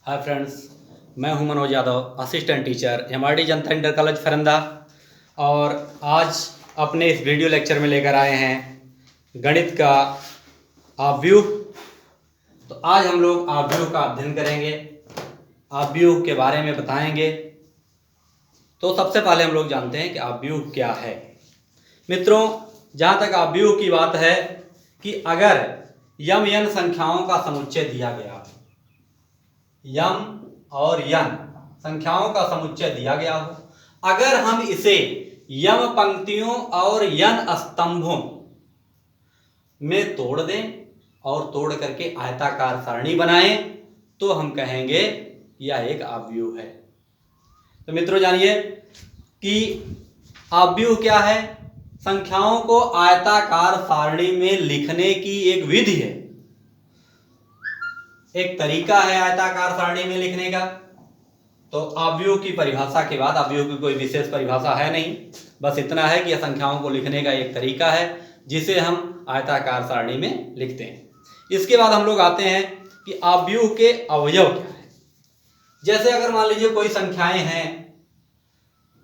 Hi friends, मैं हूं Manoj Yadav, assistant teacher MRD जनता inter college फरंदा। और आज अपने इस वीडियो लेक्चर में लेकर आए हैं गणित का आव्यूह। तो आज हम लोग आव्यूह का अध्ययन करेंगे, आव्यूह के बारे में बताएंगे। तो सबसे पहले हम लोग जानते हैं कि आव्यूह क्या है। मित्रों, जहाँ तक आव्यूह की बात है कि अगर यम एन संख्याओं का समुच्चय दिया गया, यम और यन संख्याओं का समुच्चय दिया गया हो, अगर हम इसे यम पंक्तियों और यन स्तंभों में तोड़ दें और तोड़ करके आयताकार सारणी बनाएं तो हम कहेंगे यह एक आव्यूह है। तो मित्रों जानिए कि आव्यूह क्या है। संख्याओं को आयताकार सारणी में लिखने की एक विधि है, एक तरीका है आयताकार सारणी में लिखने का। तो आव्यूह की परिभाषा के बाद, आव्यूह की कोई विशेष परिभाषा है नहीं, बस इतना है कि यह संख्याओं को लिखने का एक तरीका है जिसे हम आयताकार सारणी में लिखते हैं। इसके बाद हम लोग आते हैं कि आव्यूह के अवयव क्या है। जैसे अगर मान लीजिए कोई संख्याएं हैं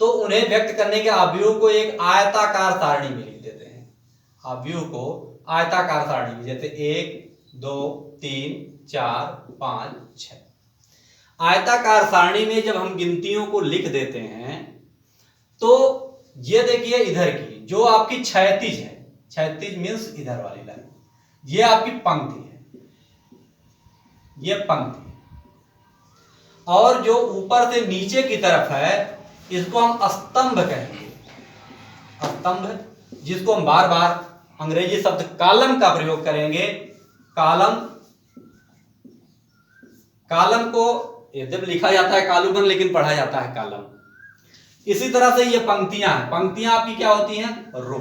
तो उन्हें व्यक्त करने के आव्यूह को एक आयताकार सारणी में लिख देते हैं। आव्यूह को आयताकार सारणी में, जैसे 1 2 3 4 5 6। आयताकार सारणी में जब हम गिनतियों को लिख देते हैं तो ये देखिए इधर की जो आपकी क्षैतिज है, क्षैतिज मीन्स इधर वाली लाइन, ये आपकी पंक्ति है, ये पंक्ति। और जो ऊपर से नीचे की तरफ है इसको हम स्तंभ कहेंगे। स्तंभ, जिसको हम बार बार अंग्रेजी शब्द कॉलम का प्रयोग करेंगे। कॉलम, कॉलम को जब लिखा जाता है कॉलम, लेकिन पढ़ा जाता है कॉलम। इसी तरह से ये पंक्तियां हैं। पंक्तियां आपकी क्या होती हैं? रो।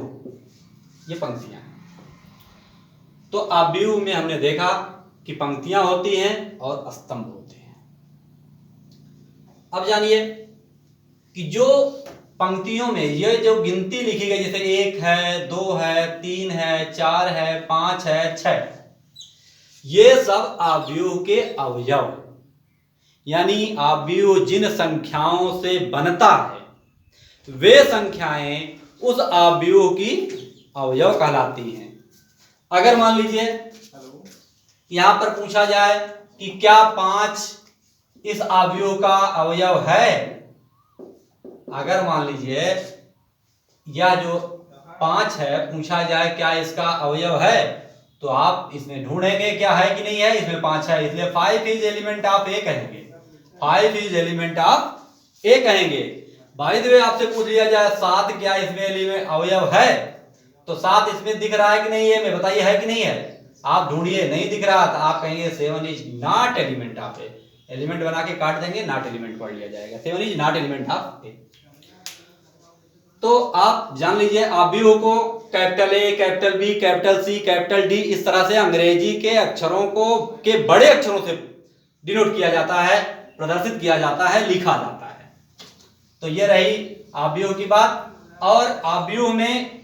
ये पंक्तियां हैं। तो आव्यूह में हमने देखा कि पंक्तियां होती हैं और स्तंभ होते हैं। अब जानिए कि जो पंक्तियों में ये जो गिनती लिखी गई, जैसे 1 है, 2 है, 3 है, 4 है, 5 है, 6, ये सब आव्यूह के अवयव हैं। यानी आव्यूह जिन संख्याओं से बनता है वे संख्याएं उस आव्यूह की अवयव कहलाती हैं। अगर मान लीजिए यहां पर पूछा जाए कि क्या 5 इस आव्यूह का अवयव है, अगर मान लीजिए यह जो 5 है पूछा जाए क्या इसका अवयव है, तो आप इसमें ढूंढेंगे क्या है कि नहीं है। इसमें 5 है, इसलिए 5 इज एलिमेंट ऑफ ए कहेंगे। 5 इज एलिमेंट ऑफ ए कहेंगे। बाय द वे आपसे पूछ लिया जाए 7 क्या इसमें एलिमेंट अवयव है, तो 7 इसमें दिख रहा है कि नहीं है, मैं बताइए है कि नहीं है। आप ढूंढिए, नहीं दिख रहा तो आप कहेंगे 7 is not element of A. Element बना के काट देंगे, नॉट एलिमेंट पढ़ लिया जाएगा। 7 is not element of A. तो आप जान लीजिए आव्यूह को capital A, capital B, capital C, capital D, इस तरह से अंग्रेजी के अक्षरों को के बड़े अक्षरों से डिनोट किया जाता है, प्रदर्शित किया जाता है, लिखा जाता है। तो ये रही आव्यूह की बात। और आव्यूह में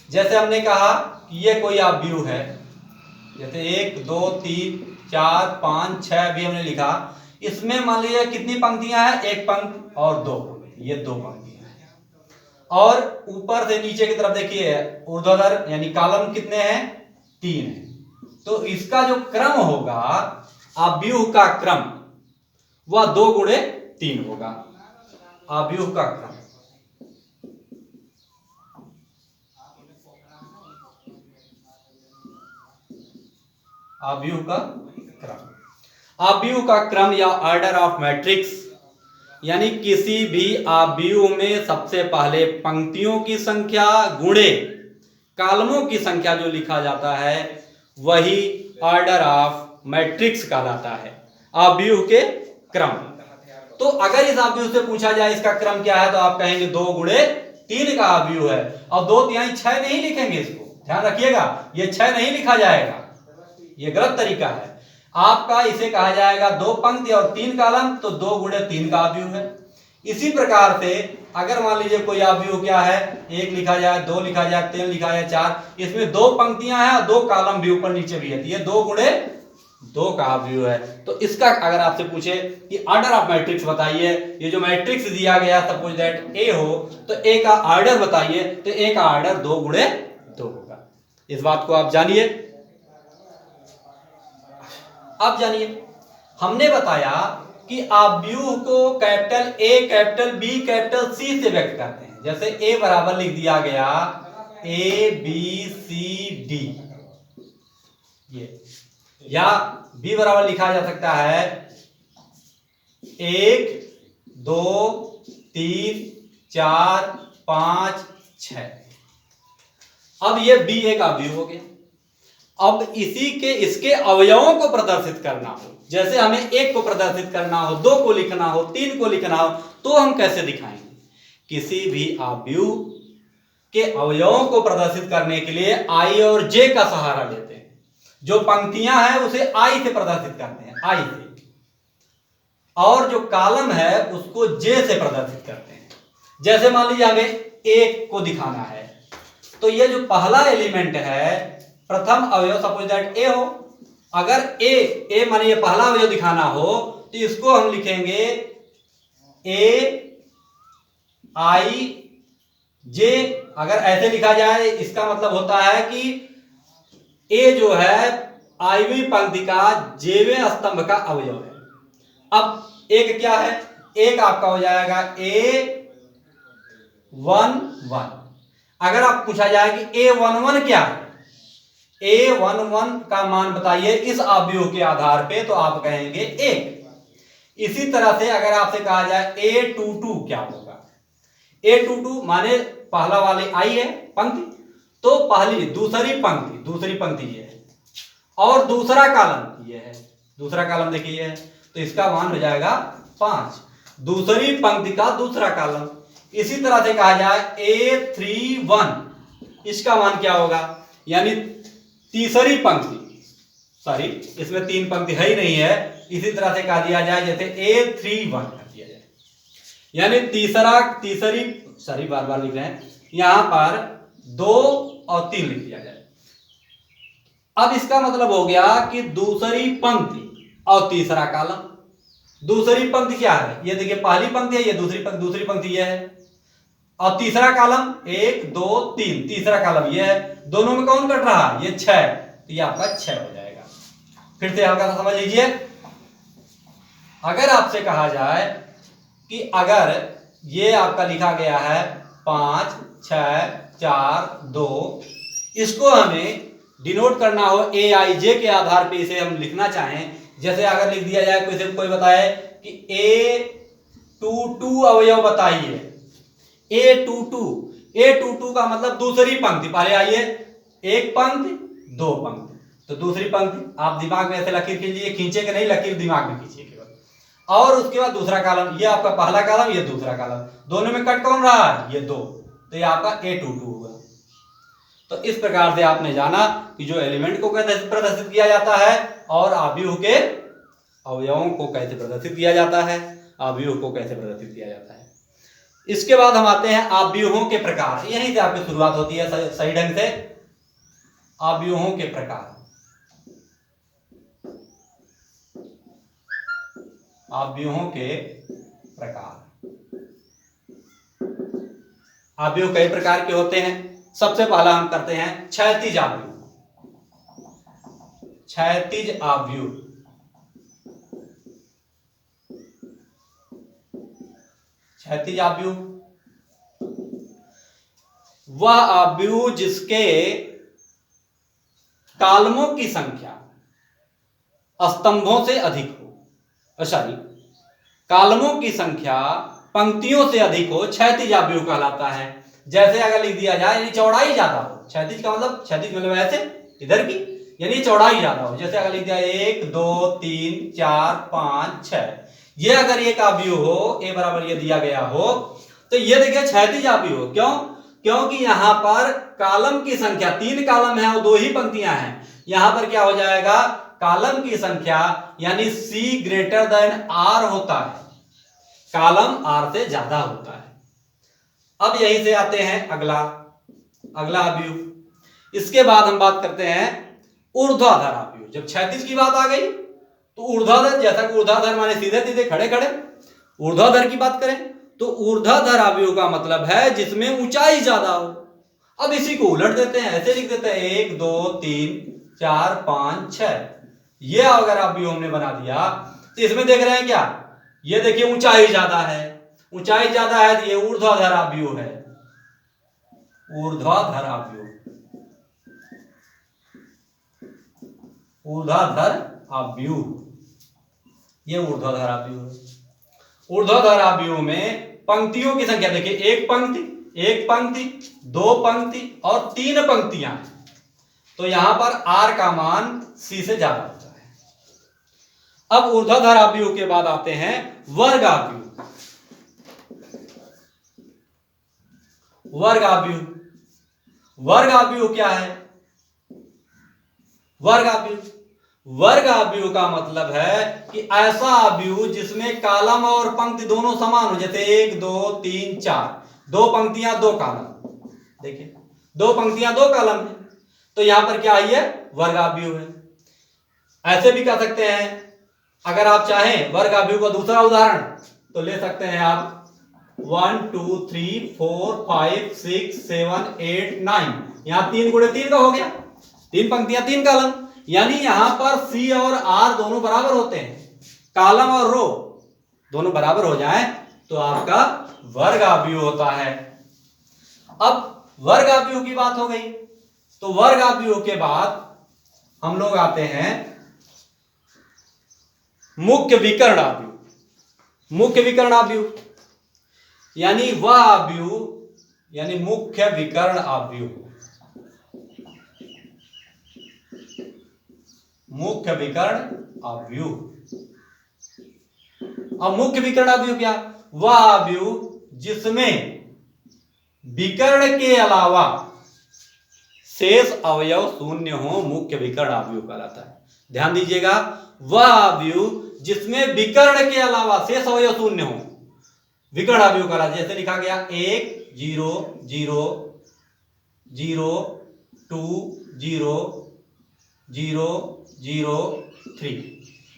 जैसे हमने कहा कि ये कोई आव्यूह है, जैसे 1 2 3 4 5 6 भी हमने लिखा। इसमें मान लीजिए कितनी पंक्तियां हैं? 1 पंक्ति और 2 पंक्ति, ये 2 पंक्तियां हैं। और ऊपर से नीचे की तरफ देखिए ऊर्ध्वाधर यानी कॉलम कितने हैं? 3 है। तो इसका जो क्रम होगा, आव्यूह का क्रम, वह 2 गुणे 3 होगा। आव्यूह का क्रम, आव्यूह का क्रम, आव्यूह का क्रम या ऑर्डर ऑफ मैट्रिक्स, यानी किसी भी आव्यूह में सबसे पहले पंक्तियों की संख्या गुणे कॉलमों की संख्या जो लिखा जाता है वही ऑर्डर ऑफ मैट्रिक्स कहलाता है, आव्यूह के क्रम। तो अगर इस आव्यूह से पूछा जाए इसका क्रम क्या है, तो आप कहेंगे 2 गुणे 3 का आव्यूह है। और 2 तिहाई 6 नहीं लिखेंगे, इसको ध्यान रखिएगा, ये 6 नहीं लिखा जाएगा, ये गलत तरीका है। आपका इसे कहा जाएगा 2 पंक्ति और 3 कॉलम, तो 2 गुणे 3 का आव्यूह है। इसी प्रकार से अगर मान लीजिए कोई आव्यूह क्या है, 1 लिखा जाए, 2 लिखा जाए, 3 लिखा जाए, 4, इसमें 2 पंक्तियां हैं और 2 कॉलम भी ऊपर नीचे भी है, तो ये 2 गुणे 2 का अवयव है। तो इसका अगर आपसे पूछे कि ऑर्डर ऑफ मैट्रिक्स बताइए, ये जो मैट्रिक्स दिया गया सपोज दैट ए हो, तो ए का ऑर्डर बताइए, तो ए का ऑर्डर 2 गुणे 2 होगा। इस बात को आप जानिए। अब जानिए, हमने बताया कि अवयव को capital A, capital B, capital C से व्यक्त करते हैं। जैसे ए बराबर लिख दिया गया ए बी सी डी, ये, या बी बराबर लिखा जा सकता है 1 2 3 4 5 6। अब ये बी एक अवयव हो गया। अब इसके अवयवों को प्रदर्शित करना हो, जैसे हमें 1 को प्रदर्शित करना हो, 2 को लिखना हो, 3 को लिखना हो, तो हम कैसे दिखाएंगे? किसी भी अवयव के अवयवों को प्रदर्शित करने के लिए आई और जे का सहारा लेते हैं। जो पंक्तियां हैं उसे आई से प्रदर्शित करते हैं, आई से, और जो कॉलम है उसको जे से प्रदर्शित करते हैं। जैसे मान लीजिए हमें 1 को दिखाना है, तो ये जो पहला एलिमेंट है, प्रथम अवयव सपोज दैट ए हो, अगर ए मानिए पहला अवयव दिखाना हो, तो इसको हम लिखेंगे ए आई जे। अगर ऐसे लिखा जाए, इसका मतलब होता है कि ए जो है आईवीं पंक्ति का जेवें स्तंभ का अवयव है। अब एक क्या है? एक आपका हो जाएगा A11। अगर आप पूछा जाए कि A11 क्या है, A11 का मान बताइए इस अवयव के आधार पे, तो आप कहेंगे 1। इसी तरह से अगर आपसे कहा जाए A22 क्या होगा, A22 माने पहला वाले आई है पंक्ति, तो दूसरी पंक्ति ये है, और दूसरा कॉलम ये है, दूसरा कॉलम देखिए है, तो इसका मान हो जाएगा 5, दूसरी पंक्ति का दूसरा कॉलम। इसी तरह से कहा जाए A31, इसका मान क्या होगा, यानी तीसरी पंक्ति, सॉरी इसमें 3 पंक्ति है ही नहीं है, इसी तरह से कहा दिया जाए जैसे A31 कर दिया जाए, यानी बार लिख रहे हैं, यहां पर 2 और 3 लिख दिया जाए। अब इसका मतलब हो गया कि दूसरी पंक्ति और तीसरा कॉलम। दूसरी पंक्ति क्या है, ये देखिए पहली पंक्ति है, ये दूसरी पंक्ति ये है, और तीसरा कॉलम 1 2 3, तीसरा कॉलम ये है, दोनों में कौन कट रहा है, ये 6, तो ये आपका 6 हो जाएगा। फिर से हल्का सा समझ लीजिए, अगर आपसे कहा जाए कि अगर ये आपका लिखा गया है 5 6 4 2, इसको हमें डिनोट करना हो ए आई जे के आधार पे, इसे हम लिखना चाहें, जैसे अगर लिख दिया जाए, कोई बताए कि A22 अवयव बताइए, A22 का मतलब दूसरी पंक्ति, पहले आइए 1 पंक्ति 2 पंक्ति, तो दूसरी पंक्ति आप दिमाग में ऐसे लकीर खींचिए, खींचे कि नहीं, लकीर दिमाग में खींचिए केवल, और उसके बाद दूसरा कॉलम, ये आपका पहला कॉलम, ये दूसरा कॉलम, दोनों में कट कौन रहा है, ये 2, तो ये आपका A22 होगा। तो इस प्रकार से आपने जाना कि जो एलिमेंट को कैसे प्रदर्शित किया जाता है और अवयव के अवयवों को कैसे प्रदर्शित किया जाता है, अवयव को कैसे प्रदर्शित किया जाता है। इसके बाद हम आते हैं अवयवों के प्रकार। यहीं से आपकी शुरुआत होती है सही ढंग से, अवयवों के प्रकार। अवयवों के प्रकार, अवयव कई प्रकार के होते हैं। सबसे पहला हम करते हैं क्षैतिज अवयव। क्षैतिज अवयव, क्षैतिज अवयव वह अवयव जिसके कॉलमों की संख्या स्तंभों से अधिक हो, सॉरी कॉलमों की संख्या पंक्तियों से अधिक हो, क्षैतिज अवयव कहलाता है। जैसे अगर लिख दिया जाए यानी चौड़ाई ज्यादा हो, क्षैतिज का मतलब, क्षैतिज मतलब ऐसे इधर की, यानी चौड़ाई ज्यादा हो। जैसे अगर लिख दिया 1 2 3 4 5 6, ये अगर एक अवयव हो, ए बराबर ये दिया गया हो, तो ये देखिए क्षैतिज अवयव हो। क्यों? क्योंकि यहां पर कॉलम की संख्या 3 कॉलम है और 2 ही पंक्तियां हैं। यहां पर क्या हो जाएगा, कॉलम की संख्या यानी C ग्रेटर देन R होता है, कॉलम R से ज्यादा होता है। अब यहीं से आते हैं अगला अवयव। इसके बाद हम बात करते हैं ऊर्ध्वाधर आव्यूह। जब क्षैतिज की बात आ गई तो ऊर्ध्वाधर, जैसा कि ऊर्ध्वाधर माने सीधे सीधे खड़े खड़े, ऊर्ध्वाधर की बात करें तो ऊर्ध्वाधर आव्यूह का मतलब है जिसमें ऊंचाई ज्यादा हो। अब इसी को उलट देते हैं, ऐसे लिख देते हैं 1 2 3 4 5 6। ये अगर आव्यूह हमने बना दिया तो इसमें देख रहे हैं क्या, ये देखिए ऊंचाई ज्यादा है, ऊंचाई ज्यादा है तो ये ऊर्ध्वाधर आव्यूह है, ऊर्ध्वाधर आव्यूह, ऊर्ध्वाधर आव्यूह, ये ऊर्ध्वाधर आव्यूह है। ऊर्ध्वाधर आव्यूह में पंक्तियों की संख्या देखिए, एक पंक्ति, दो पंक्ति और तीन पंक्तियां, तो यहां पर आर का मान सी से ज्यादा होता है। अब ऊर्ध्वाधर आव्यूह के बाद आते हैं वर्ग आव्यूह। वर्ग आव्यूह, वर्ग आव्यूह क्या है? वर्ग आव्यूह का मतलब है कि ऐसा आव्यूह जिसमें कालम और पंक्ति दोनों समान हो, जैसे 1 2 3 4, दो पंक्तियां दो कालम, देखिए दो पंक्तियां दो कालम है, तो यहां पर क्या है, वर्ग आव्यूह है। ऐसे भी कह सकते हैं, अगर आप चाहें वर्ग आव्यूह का दूसरा उदाहरण तो ले सकते हैं आप 1 2 3 4 5 6 7 8 9, यहां 3 गुणे 3 का हो गया, तीन पंक्तियां तीन कालम, यानी यहां पर सी और आर दोनों बराबर होते हैं, कालम और रो दोनों बराबर हो जाएं तो आपका वर्ग आव्यूह होता है। अब वर्ग आव्यूह की बात हो गई, तो वर्ग आव्यूह के बाद हम लोग आते हैं मुख्य विकर्ण आव्यूह। मुख्य विकर्ण आव्यूह यानी वह आव्यूह, यानी मुख्य विकर्ण आव्यूह, मुख्य विकर्ण आव्यूह। अब मुख्य विकर्ण आव्यूह क्या? वह आव्यूह जिसमें विकर्ण के अलावा शेष अवयव शून्य हो, मुख्य विकर्ण आव्यूह कहलाता है। ध्यान दीजिएगा, वह आव्यूह जिसमें विकर्ण के अलावा शेष अवयव शून्य हो, विकर्ण आव्यूह कहलाता है। जैसे लिखा गया 1 0 0 0 2 0 0 0 3,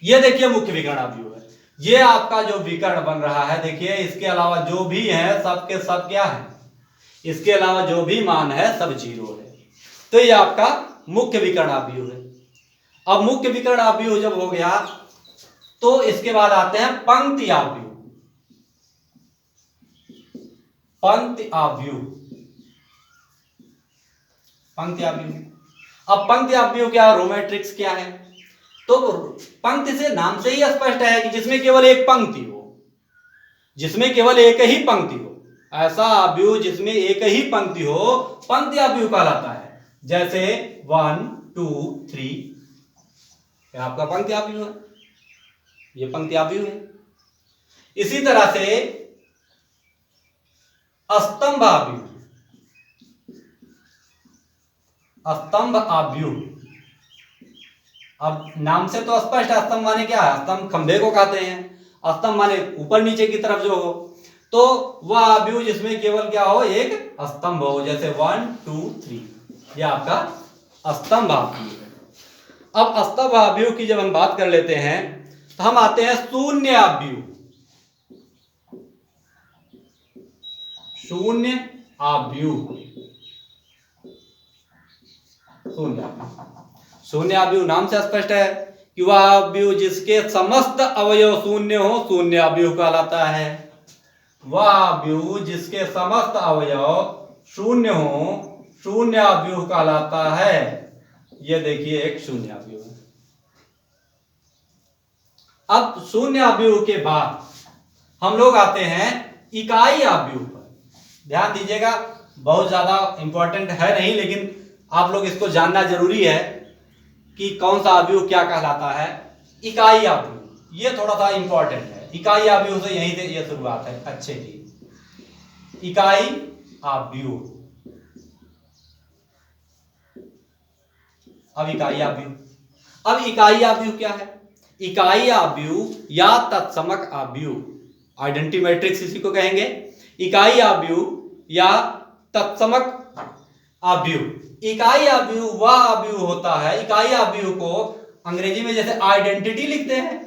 ये देखिए मुख्य विकर्ण आव्यूह है। ये आपका जो विकर्ण बन रहा है, देखिए इसके अलावा जो भी है सब के सब क्या है, इसके अलावा जो भी मान है सब जीरो है, तो ये आपका मुख्य विकर्ण आव्यूह है। अब मुख्य विकर्ण आव्यूह जब हो गया तो इसके बाद आते हैं पंक्ति आव्यूह। पंक्ति आव्यूह, पंक्ति आव्यूह। अब पंक्ति आव्यूह क्या है, रो मैट्रिक्स क्या है? तो पंक्ति से नाम से ही स्पष्ट है कि जिसमें केवल एक पंक्ति हो, जिसमें केवल एक ही पंक्ति हो, ऐसा आव्यूह जिसमें एक ही पंक्ति हो पंक्ति आव्यूह कहलाता है। जैसे 1 2 3, यह आपका पंक्ति आव्यूह है, ये पंक्ति आव्यूह है। इसी तरह से स्तंभ आव्यूह, स्तंभ आव्यूह, अब नाम से तो स्पष्ट है, स्तंभ माने क्या है, स्तंभ खंभे को कहते हैं, स्तंभ माने ऊपर नीचे की तरफ जो हो, तो वह आव्यूह जिसमें केवल क्या हो, एक स्तंभ हो, जैसे 1 2 3, यह आपका स्तंभ आव्यूह है। अब स्तंभ आव्यूह की जब हम बात कर लेते हैं तो हम आते हैं शून्य आव्यूह। शून्य आव्यूह, शून्य आव्यूह नाम से स्पष्ट है कि वह आव्यूह जिसके समस्त अवयव शून्य हो, शून्य आव्यूह कहलाता है। वह आव्यूह जिसके समस्त अवयव शून्य हो, शून्य आव्यूह कहलाता है। यह देखिए एक शून्य आव्यूह है। अब शून्य आव्यूह के बाद हम लोग आते हैं इकाई आव्यूह पर। ध्यान दीजिएगा, बहुत ज्यादा इंपॉर्टेंट है नहीं, लेकिन आप लोग इसको जानना जरूरी है कि कौन सा आव्यूह क्या कहलाता है। इकाई आव्यूह ये थोड़ा सा इंपॉर्टेंट है। इकाई आव्यूह से यहीं से ये शुरुआत है अच्छे की। इकाई आव्यूह, अब इकाई आव्यूह, अब इकाई आव्यूह क्या है? इकाई आव्यूह या तत्समक आव्यूह, आइडेंटिटी मैट्रिक्स इसी को कहेंगे। इकाई आव्यूह या तत्समक आव्यूह इकाई आव्यूह वह आव्यूह होता है, इकाई आव्यूह को अंग्रेजी में जैसे आइडेंटिटी लिखते हैं,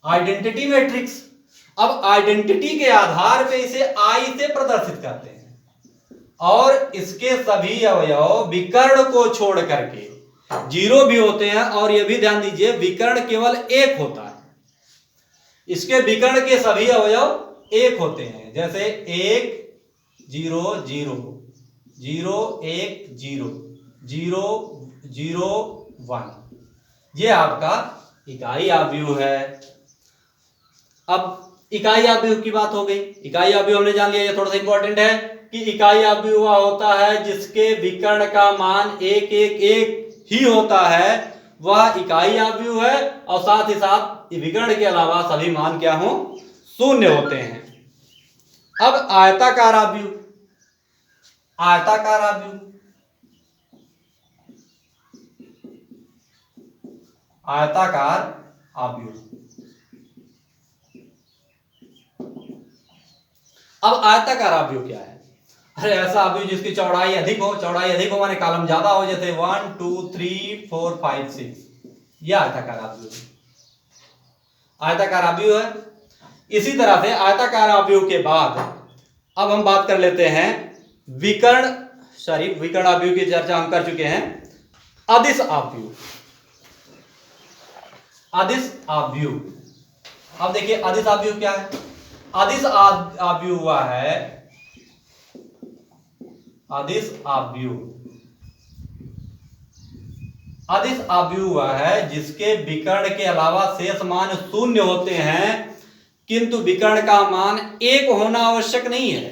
आइडेंटिटी मैट्रिक्स। अब आइडेंटिटी के आधार पे इसे आई से प्रदर्शित करते हैं और इसके सभी अवयव विकर्ण को छोड़ करके जीरो भी होते हैं। और यह भी ध्यान दीजिए विकर्ण केवल एक होता है, इसके विकर्ण के सभी अवयव एक होते हैं। जैसे 1 0 0 0 1 0 0 0 1, ये आपका इकाई आव्यूह है। अब इकाई आव्यूह की बात हो गई। इकाई आव्यूह हमने जान लिया, ये थोड़ा सा इंपॉर्टेंट है कि इकाई आव्यूह वह होता है जिसके विकर्ण का मान 1 1 1 ही होता है, वह इकाई आव्यूह है। और साथ ही साथ विकर्ण के अलावा सभी मान क्या हो, शून्य होते हैं। अब आयताकार आव्यूह, आयताकार आव्यूह, आयताकार आव्यूह। अब आयताकार आव्यूह क्या है? अरे ऐसा आव्यूह जिसकी चौड़ाई अधिक हो, चौड़ाई अधिक हो माने कॉलम ज्यादा हो, जैसे 1 2 3 4 5 6, यह आयताकार आव्यूह है, आयताकार आव्यूह है। इसी तरह से आयताकार आव्यूह के बाद अब हम बात कर लेते हैं विकर्ण, विकर्ण आव्यूह की चर्चा हम कर चुके हैं। अदिश आव्यूह, अदिश आव्यूह। अब देखिए अदिश आव्यूह क्या है? अदिश आव्यूह हुआ है, अदिश आव्यूह, अदिश आव्यूह हुआ है जिसके विकर्ण के अलावा शेष मान शून्य होते हैं, किंतु विकर्ण का मान एक होना आवश्यक नहीं है।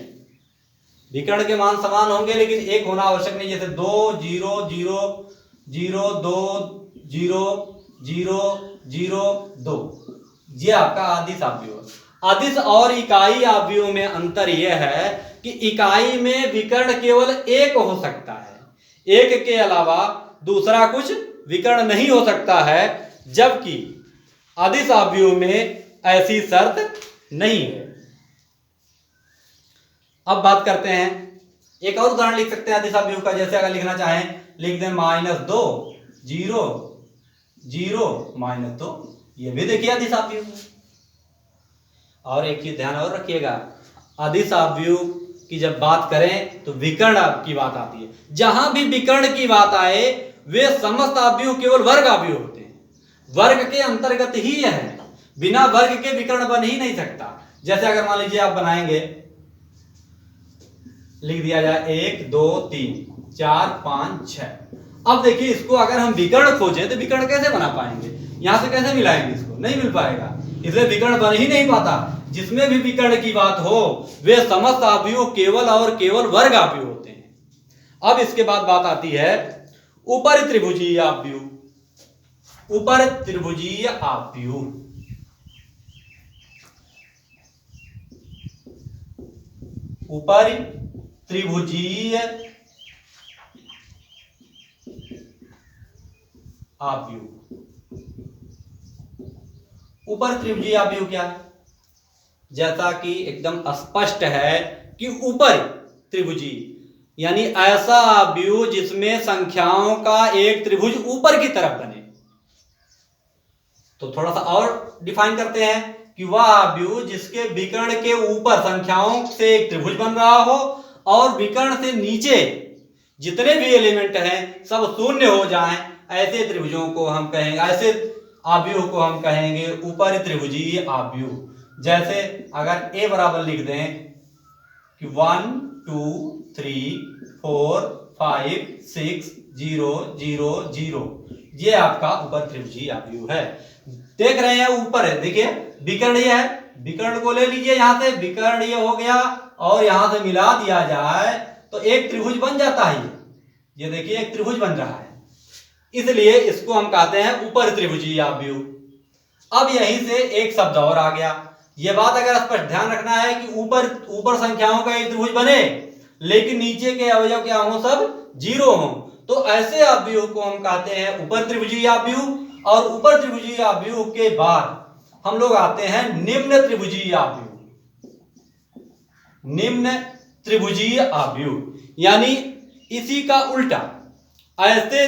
विकर्ण के मान समान होंगे लेकिन एक होना आवश्यक नहीं। जैसे 2 0 0 0 2 0 0 0 2, ये आपका अदिश आव्यूह है। अदिश और इकाई आव्यूह में अंतर यह है कि इकाई में विकर्ण केवल एक हो सकता है, एक के अलावा दूसरा कुछ विकर्ण नहीं हो सकता है, जबकि अदिश आव्यूह में ऐसी शर्त नहीं है। अब बात करते हैं, एक और उदाहरण लिख सकते हैं अदिश आव्यूह का। जैसे अगर लिखना चाहें लिख दें -2 0 0 -2, ये भी देखिए अदिश आव्यूह। और एक चीज ध्यान और रखिएगा, अदिश आव्यूह की जब बात करें तो विकर्ण की बात आती है। जहां भी विकर्ण की बात आए वे समस्त आव्यूह केवल वर्ग आव्यूह होते हैं, वर्ग के अंतर्गत ही है, बिना वर्ग के विकर्ण बन ही नहीं सकता। जैसे अगर मान लीजिए आप बनाएंगे, लिख दिया जाए 1 2 3 4 5 6। अब देखिए इसको अगर हम विकर्ण खोजें तो विकर्ण कैसे बना पाएंगे? यहां से कैसे मिलाएंगे? इसको नहीं मिल पाएगा, इसलिए विकर्ण बन ही नहीं पाता। जिसमें भी विकर्ण की बात हो वे समस्त आव्यूह केवल और केवल वर्ग आव्यूह होते हैं। अब इसके बाद बात आती है ऊपर त्रिभुजीय आव्यूह। ऊपर त्रिभुजीय आव्यूह, ऊपर त्रिभुजीय आव्यूह। ऊपर त्रिभुजीय आव्यूह क्या है? जैसा कि एकदम स्पष्ट है कि ऊपर त्रिभुजीय यानी ऐसा आव्यूह जिसमें संख्याओं का एक त्रिभुज ऊपर की तरफ बने। तो थोड़ा सा और डिफाइन करते हैं कि वह आव्यूह जिसके विकर्ण के ऊपर संख्याओं से एक त्रिभुज बन रहा हो और विकर्ण से नीचे जितने भी एलिमेंट हैं सब शून्य हो जाएं, ऐसे त्रिभुजों को हम कहेंगे, ऐसे आव्यूह को हम कहेंगे ऊपर त्रिभुजीय आव्यूह। जैसे अगर a बराबर लिख दें कि 1 2 3 4 5 6 0 0 0, ये आपका ऊपर त्रिभुजीय आव्यूह है। देख रहे हैं ऊपर है, देखिए विकर्ण ये है, विकर्ण को ले लीजिए, यहां से विकर्ण ये हो गया और यहां से मिला दिया जाए तो एक त्रिभुज बन जाता है। ये देखिए एक त्रिभुज बन रहा है, इसलिए इसको हम कहते हैं ऊपर त्रिभुजीय आव्यूह। अब यहीं से एक शब्द और आ गया। यह बात अगर स्पष्ट ध्यान रखना है कि ऊपर संख्याओं का एक त्रिभुज बने लेकिन नीचे के अवयव क्या हो, सब जीरो हो, तो ऐसे आव्यूह को हम कहते हैं ऊपर त्रिभुजीय आव्यूह। और ऊपर त्रिभुजीय आव्यूह के बाद हम लोग आते हैं निम्न त्रिभुजीय आव्यूह। निम्न त्रिभुजीय आव्यूह, यानी इसी का उल्टा ऐसे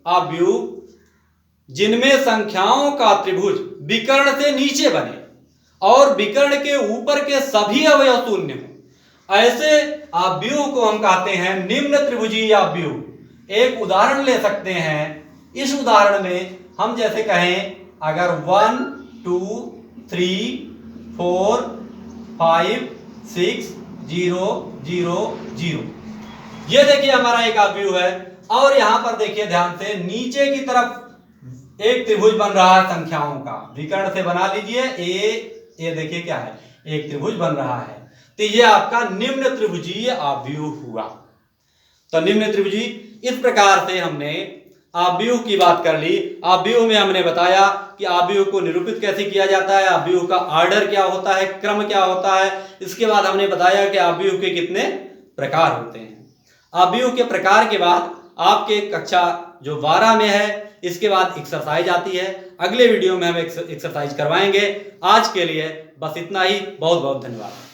आव्यूह जिनमें संख्याओं का त्रिभुज विकर्ण से नीचे बने और विकर्ण के ऊपर के सभी अवयव शून्य हो, ऐसे आव्यूह को हम कहते हैं निम्न त्रिभुजीय आव्यूह। एक उदाहरण ले सकते हैं। इस उदाहरण में हम जैसे कहें, अगर 1 2 3 4 5 6 0 0 0, ये देखिए हमारा एक आव्यूह है। और यहां पर देखिए ध्यान से, नीचे की तरफ एक त्रिभुज बन रहा है संख्याओं का, विकर्ण से बना लीजिए। ये देखिए क्या है, एक त्रिभुज बन रहा है। तो ये आपका निम्न त्रिभुजीय आव्यूह हुआ। तो निम्न त्रिभुजीय, इस प्रकार से हमने आव्यूह की बात कर ली। आव्यूह में हमने बताया कि आव्यूह को निरूपित कैसे किया जाता है, आव्यूह का ऑर्डर क्या होता है, क्रम क्या होता है। इसके बाद हमने बताया कि आव्यूह के कितने प्रकार होते हैं। आव्यूह के प्रकार के बाद आपके कक्षा जो 12 में है, इसके बाद एक्सरसाइज आती है। अगले वीडियो में हम एक्सरसाइज करवाएंगे। आज के लिए बस इतना ही। बहुत बहुत धन्यवाद।